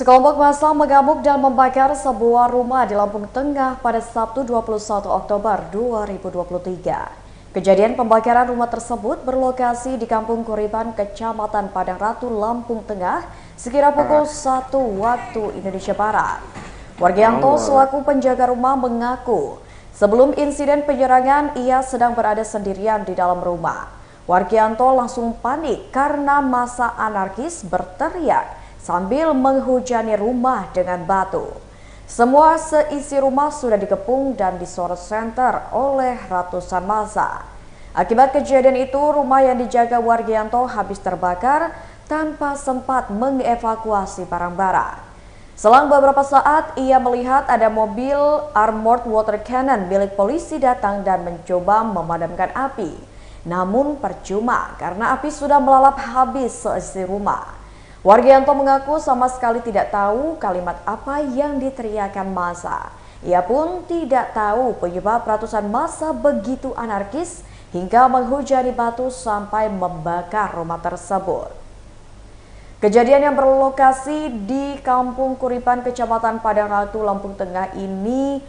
Sekelompok massa mengamuk dan membakar sebuah rumah di Lampung Tengah pada Sabtu 21 Oktober 2023. Kejadian pembakaran rumah tersebut berlokasi di Kampung Kuripan, Kecamatan Padang Ratu, Lampung Tengah, sekira pukul 1 waktu Indonesia Barat. Wargianto selaku penjaga rumah mengaku, sebelum insiden penyerangan ia sedang berada sendirian di dalam rumah. Wargianto langsung panik karena massa anarkis berteriak sambil menghujani rumah dengan batu. Semua seisi rumah sudah dikepung dan disorot senter oleh ratusan massa. Akibat kejadian itu, rumah yang dijaga Wargianto habis terbakar tanpa sempat mengevakuasi barang-barang. Selang beberapa saat, ia melihat ada mobil armored water cannon milik polisi datang dan mencoba memadamkan api. Namun percuma karena api sudah melalap habis seisi rumah. Wargianto mengaku sama sekali tidak tahu kalimat apa yang diteriakan massa. Ia pun tidak tahu penyebab ratusan massa begitu anarkis hingga menghujani batu sampai membakar rumah tersebut. Kejadian yang berlokasi di Kampung Kuripan, Kecamatan Padang Ratu, Lampung Tengah ini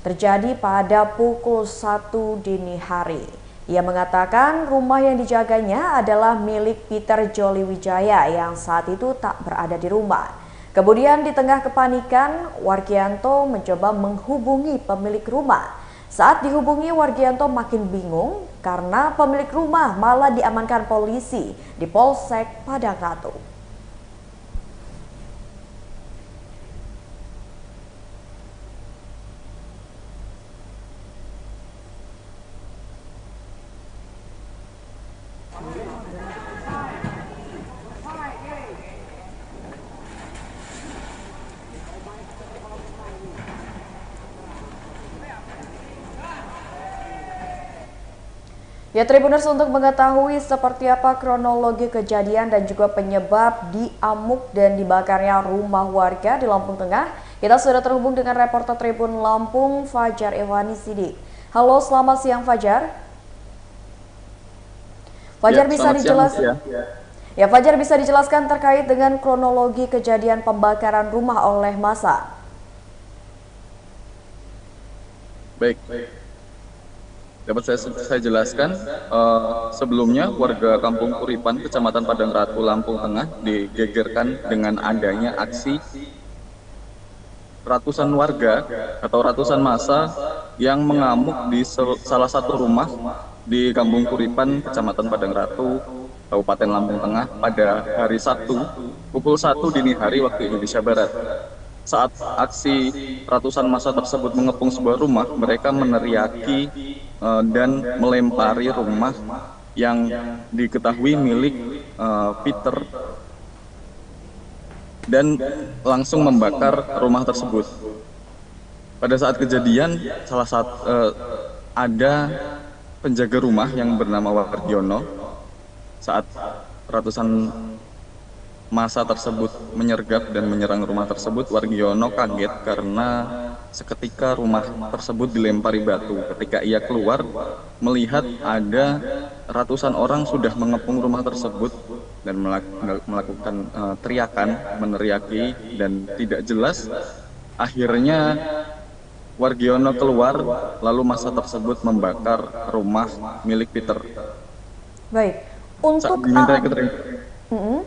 terjadi pada pukul 1 dini hari. Ia mengatakan rumah yang dijaganya adalah milik Peter Joli Wijaya yang saat itu tak berada di rumah. Kemudian di tengah kepanikan, Wargianto mencoba menghubungi pemilik rumah. Saat dihubungi, Wargianto makin bingung karena pemilik rumah malah diamankan polisi di Polsek Padang Ratu. Ya, Tribuners, untuk mengetahui seperti apa kronologi kejadian dan juga penyebab diamuk dan dibakarnya rumah warga di Lampung Tengah, kita sudah terhubung dengan reporter Tribun Lampung, Fajar Iwani Sidik. Halo, selamat siang Fajar. Fajar, bisa dijelaskan? Ya, Fajar, bisa dijelaskan terkait dengan kronologi kejadian pembakaran rumah oleh massa? Baik. Dapat saya jelaskan, sebelumnya warga Kampung Kuripan, Kecamatan Padang Ratu, Lampung Tengah digegerkan dengan adanya aksi ratusan warga atau ratusan massa yang mengamuk di salah satu rumah di Kampung Kuripan, Kecamatan Padang Ratu, Kabupaten Lampung Tengah pada hari Sabtu pukul 1 dini hari waktu Indonesia Barat. Saat aksi ratusan massa tersebut mengepung sebuah rumah, mereka meneriaki dan melempari rumah yang diketahui milik Peter dan langsung membakar rumah tersebut. Pada saat kejadian, ada penjaga rumah yang bernama Wargiono. Saat ratusan massa tersebut menyergap dan menyerang rumah tersebut, Wargiono kaget karena seketika rumah tersebut dilempari batu. Ketika ia keluar, melihat ada ratusan orang sudah mengepung rumah tersebut dan melakukan teriakan, meneriaki dan tidak jelas. Akhirnya Wargiono keluar, lalu massa tersebut membakar rumah milik Peter. Baik, untuk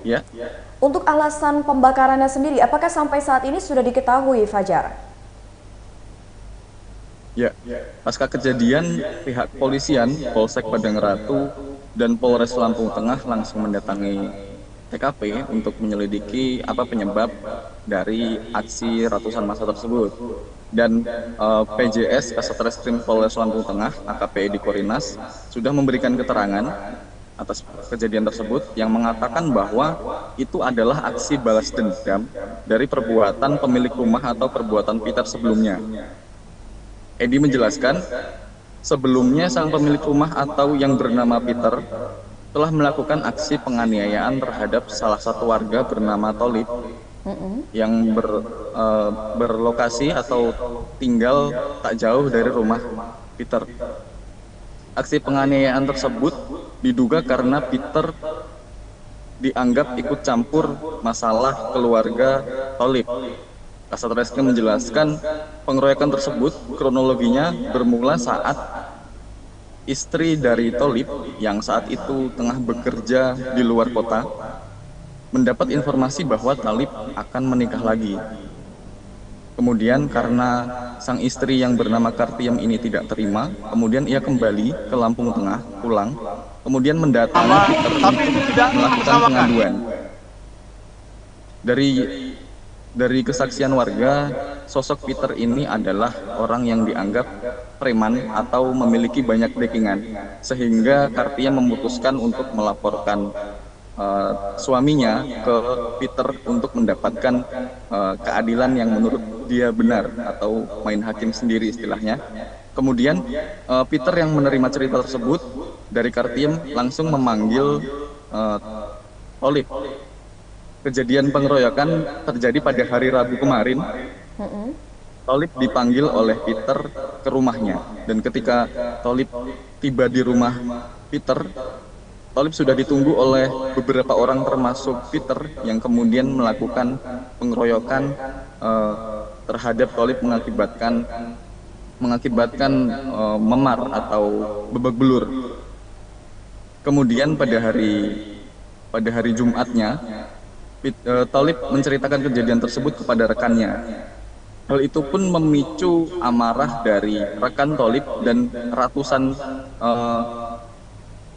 ya. Untuk alasan pembakarannya sendiri, apakah sampai saat ini sudah diketahui, Fajar? Ya, pasca kejadian, pihak kepolisian, Polsek Padang Ratu, dan Polres Lampung Tengah langsung mendatangi TKP untuk menyelidiki apa penyebab dari aksi ratusan massa tersebut. Dan PJS Kasatreskrim Polres Lampung Tengah, AKP Edi Korinas, sudah memberikan keterangan atas kejadian tersebut yang mengatakan bahwa itu adalah aksi balas dendam dari perbuatan pemilik rumah atau perbuatan Peter sebelumnya. Edi menjelaskan, sebelumnya sang pemilik rumah atau yang bernama Peter telah melakukan aksi penganiayaan terhadap salah satu warga bernama Tolib yang berlokasi atau tinggal tak jauh dari rumah Peter. Aksi penganiayaan tersebut diduga karena Peter dianggap ikut campur masalah keluarga Tholib. Kasat Reskrim menjelaskan pengeroyokan tersebut kronologinya bermula saat istri dari Tholib yang saat itu tengah bekerja di luar kota mendapat informasi bahwa Thalib akan menikah lagi. Kemudian karena sang istri yang bernama Kartiem ini tidak terima, kemudian ia kembali ke Lampung Tengah, pulang, kemudian mendatangi Peter untuk melakukan pengaduan. Dari kesaksian warga, sosok Peter ini adalah orang yang dianggap preman atau memiliki banyak backingan, sehingga Kartiem memutuskan untuk melaporkan suaminya ke Peter untuk mendapatkan keadilan yang menurut dia benar atau main hakim sendiri istilahnya. Kemudian Peter yang menerima cerita tersebut dari Kartiem langsung memanggil Tholib. Kejadian pengeroyokan terjadi pada hari Rabu kemarin. Tholib dipanggil oleh Peter ke rumahnya, dan ketika Tholib tiba di rumah Peter, Tholib sudah ditunggu oleh beberapa orang termasuk Peter yang kemudian melakukan pengeroyokan terhadap Tholib mengakibatkan memar atau babak belur. Kemudian pada hari Jumatnya, Tholib menceritakan kejadian tersebut kepada rekannya. Hal itu pun memicu amarah dari rekan Tholib dan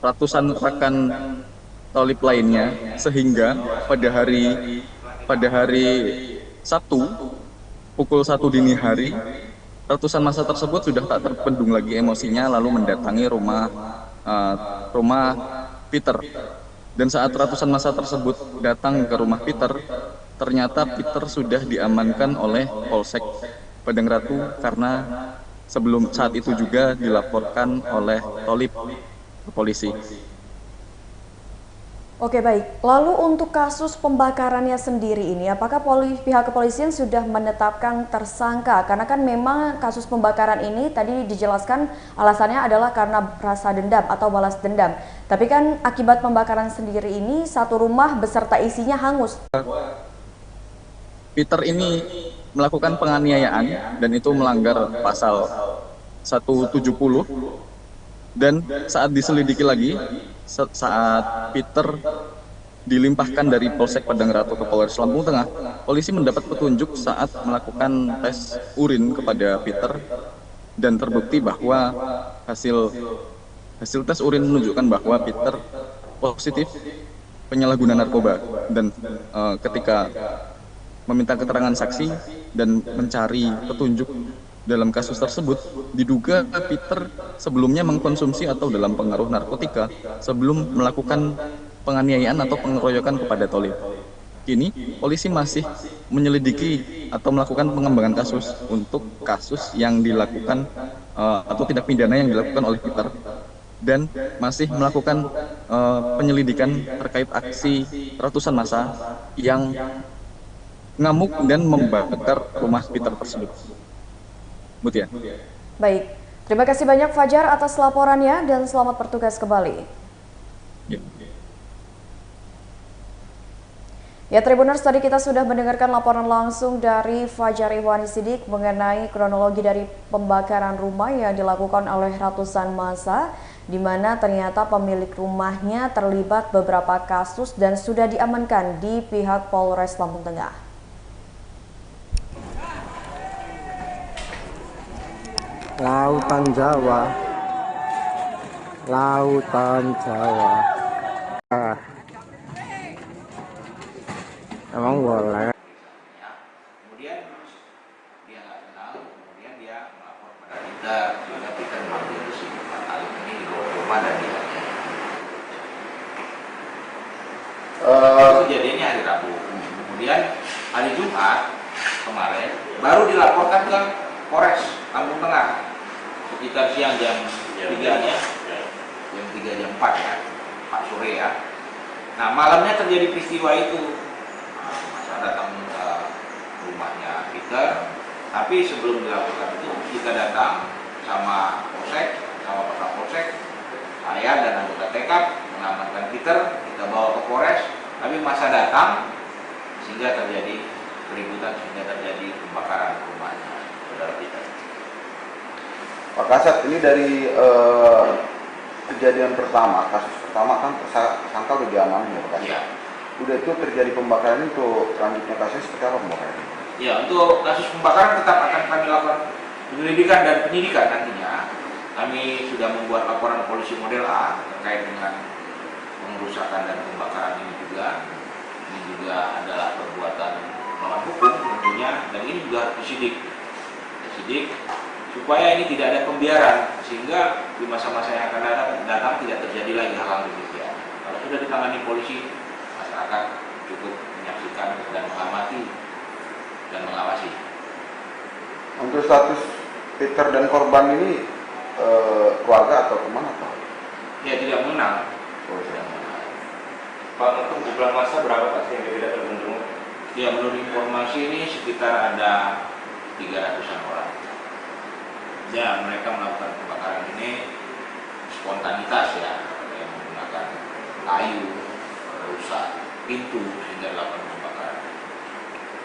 ratusan rekan Tholib lainnya, sehingga pada hari Sabtu pukul 1 dini hari, ratusan massa tersebut sudah tak terbendung lagi emosinya, lalu mendatangi rumah Peter. Dan saat ratusan massa tersebut datang ke rumah Peter, ternyata Peter sudah diamankan oleh Polsek Padang Ratu karena saat itu juga dilaporkan oleh Tholib ke polisi. Oke, baik. Lalu untuk kasus pembakarannya sendiri ini, apakah pihak kepolisian sudah menetapkan tersangka? Karena kan memang kasus pembakaran ini tadi dijelaskan alasannya adalah karena rasa dendam atau balas dendam. Tapi kan akibat pembakaran sendiri ini, satu rumah beserta isinya hangus. Peter ini melakukan penganiayaan dan itu melanggar pasal 170, dan saat diselidiki lagi, saat Peter dilimpahkan dari Polsek Padang Ratu ke Polres Lampung Tengah, polisi mendapat petunjuk saat melakukan tes urin kepada Peter, dan terbukti bahwa hasil tes urin menunjukkan bahwa Peter positif penyalahgunaan narkoba. Dan ketika meminta keterangan saksi dan mencari petunjuk dalam kasus tersebut, diduga Peter sebelumnya mengkonsumsi atau dalam pengaruh narkotika sebelum melakukan penganiayaan atau pengeroyokan kepada Tholib. Kini polisi masih menyelidiki atau melakukan pengembangan kasus untuk kasus yang dilakukan atau tindak pidana yang dilakukan oleh Peter, dan masih melakukan penyelidikan terkait aksi ratusan massa yang ngamuk dan membakar rumah Peter tersebut. Mutia. Baik, terima kasih banyak Fajar atas laporannya dan selamat bertugas kembali. Ya, Tribuners, tadi kita sudah mendengarkan laporan langsung dari Fajar Ihwani Siddiq mengenai kronologi dari pembakaran rumah yang dilakukan oleh ratusan massa, di mana ternyata pemilik rumahnya terlibat beberapa kasus dan sudah diamankan di pihak Polres Lampung Tengah. Lautan Jawa, Lautan Jawa. Emang boleh. Kemudian dia nggak kenal, kemudian dia melapor pada kita, sehingga kita mengambil si kali ini di rumah dan dia. Itu kejadiannya hari Rabu. Kemudian hari Jumat kemarin baru dilaporkan ke Polres Lampung Tengah sekitar siang jam 3-nya, jam 3 jam 4 ya, 4 sore ya. Nah malamnya terjadi peristiwa itu. Masa datang ke rumahnya Peter, tapi sebelum dilakukan itu kita datang sama Polsek, sama Pak Polsek, saya dan anggota TK mengamankan Peter, kita bawa ke Polres, Tapi masa datang sehingga terjadi keributan, sehingga terjadi pembakaran rumahnya, saudara Peter. Pak Kasat, ini dari kejadian pertama, kasus pertama kan tersangka udah diamankan ya Pak Kasat? Iya. Udah itu terjadi pembakaran, untuk selanjutnya kasusnya seperti apa pembakaran? Ya, untuk kasus pembakaran tetap akan kami lakukan penyelidikan dan penyidikan nantinya. Kami sudah membuat laporan polisi model A terkait dengan pengerusakan dan pembakaran ini juga. Ini juga adalah perbuatan melawan hukum tentunya, dan ini juga harus disidik supaya ini tidak ada pembiaran, sehingga di masa-masa yang akan datang tidak terjadi lagi hal-hal demikian. Kalau sudah ditangani polisi, masyarakat cukup menyaksikan dan mengamati dan mengawasi. Untuk status Peter dan korban ini keluarga atau teman atau? Ya, tidak mengenal. Oh, tidak. Pak, untuk jumlah masa berapa Pak yang tidak terbentuk? Ya, menurut informasi ini sekitar ada 300-an orang. Ya, mereka melakukan pembakaran ini spontanitas ya, yang menggunakan kayu, rusak pintu sehingga dilakukan pembakaran.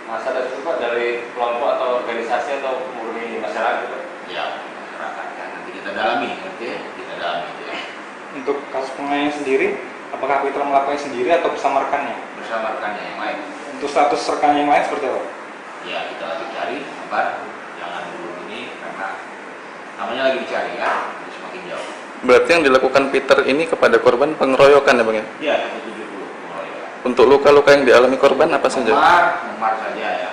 Masa tersebut Pak dari kelompok atau organisasi atau murni masyarakat Pak? Ya, masyarakat ya, nanti kita dalami, kita dalami ya. Untuk kasus penganiayaan sendiri, apakah Peter melakukannya sendiri atau bersama rekannya? Bersama rekannya yang lain. Untuk status rekannya yang lain seperti apa? Ya, kita lagi cari, kabar jangan dulu ini karena namanya lagi dicari ya, jadi semakin jauh. Berarti yang dilakukan Peter ini kepada korban pengeroyokan ya Bang ya? Ya, 170 pengeroyokan. Untuk luka-luka yang dialami korban apa saja? Memar saja ya.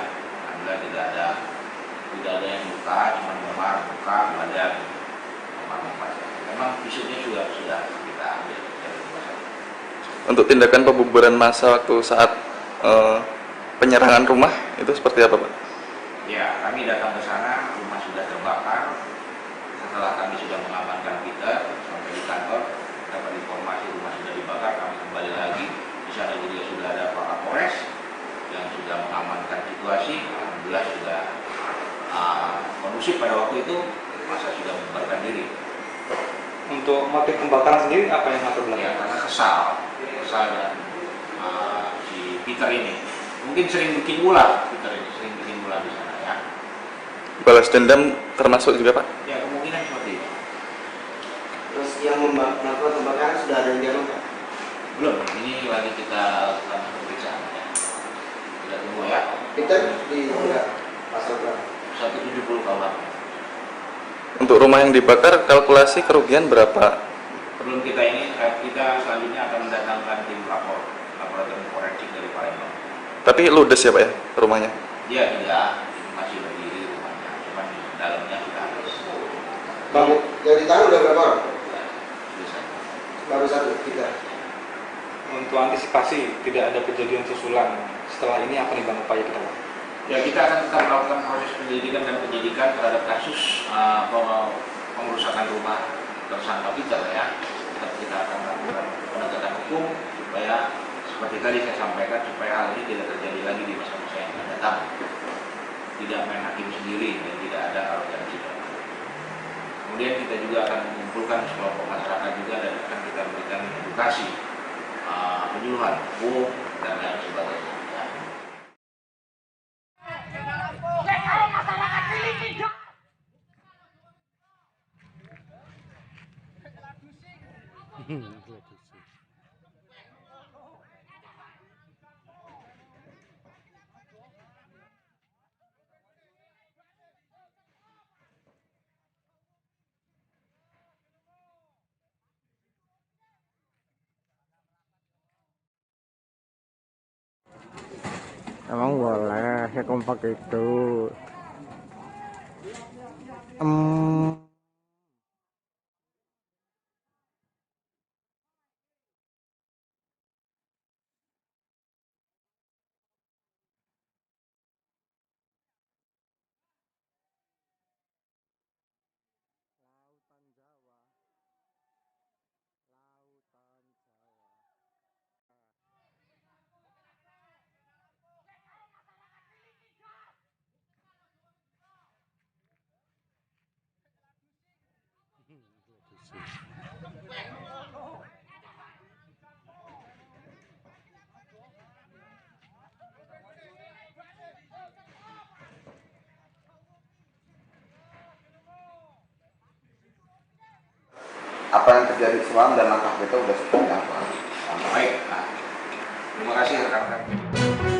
Alhamdulillah tidak ada yang luka, cuma memar, luka, badan, memar saja. Memang fisiknya sudah kita ambil dari rumah sakit. Untuk tindakan pembubaran massa waktu saat penyerangan rumah itu seperti apa Pak? Ya, kami datang ke sana, rumah sudah terbakar. Setelah kami sudah mengamankan Peter sampai di kantor, dapat informasi rumah sudah dibakar, kami kembali lagi. Di sana juga sudah ada Pak Kapolres yang sudah mengamankan situasi. Alhamdulillah sudah kondusif pada waktu itu, masa sudah membubarkan diri. Untuk motif pembakaran sendiri apa yang latar Ya, belakang? karena kesal dan si Peter ini mungkin sering bikin ulah, Peter ini sering bikin ulah di sana ya. Balas dendam termasuk juga Pak? Ya, kemungkinan seperti itu. Terus yang melakukan pembakaran sudah ada yang diamankan? Belum, ini lagi kita lakukan pemeriksaan ya. Kita tunggu ya. Peter di pasal berapa? 170 KUHP. Untuk rumah yang dibakar kalkulasi kerugian berapa? Sebelum kita selanjutnya akan mendatangkan tim laboratorium forensik dari Palembang. Tapi ludes ya Pak ya rumahnya? Dia tidak, ini masih berdiri rumahnya, cuman di dalamnya sudah habis. Bang, yang ditahan udah berapa orang? Sudah satu. Baru satu, tiga. Untuk antisipasi tidak ada kejadian susulan setelah ini apa nih Bang upaya kita? Ya, kita akan tetap melakukan proses penyelidikan dan penyidikan terhadap kasus pengerusakan rumah tersangka Peter ya. Tetap kita akan melakukan penegakan hukum supaya seperti tadi saya sampaikan, supaya hal ini tidak terjadi lagi di masa-masa yang akan datang. Tidak main hakim sendiri dan tidak ada arogansi. Kemudian kita juga akan mengumpulkan sekelompok masyarakat juga dan akan kita berikan edukasi, penyuluhan hukum dan lain sebagainya. Ya. Emang boleh ya kompak itu. apa yang terjadi semalam dan langkah kita udah seperti apa. Baik, nah, terima kasih rekan-rekan.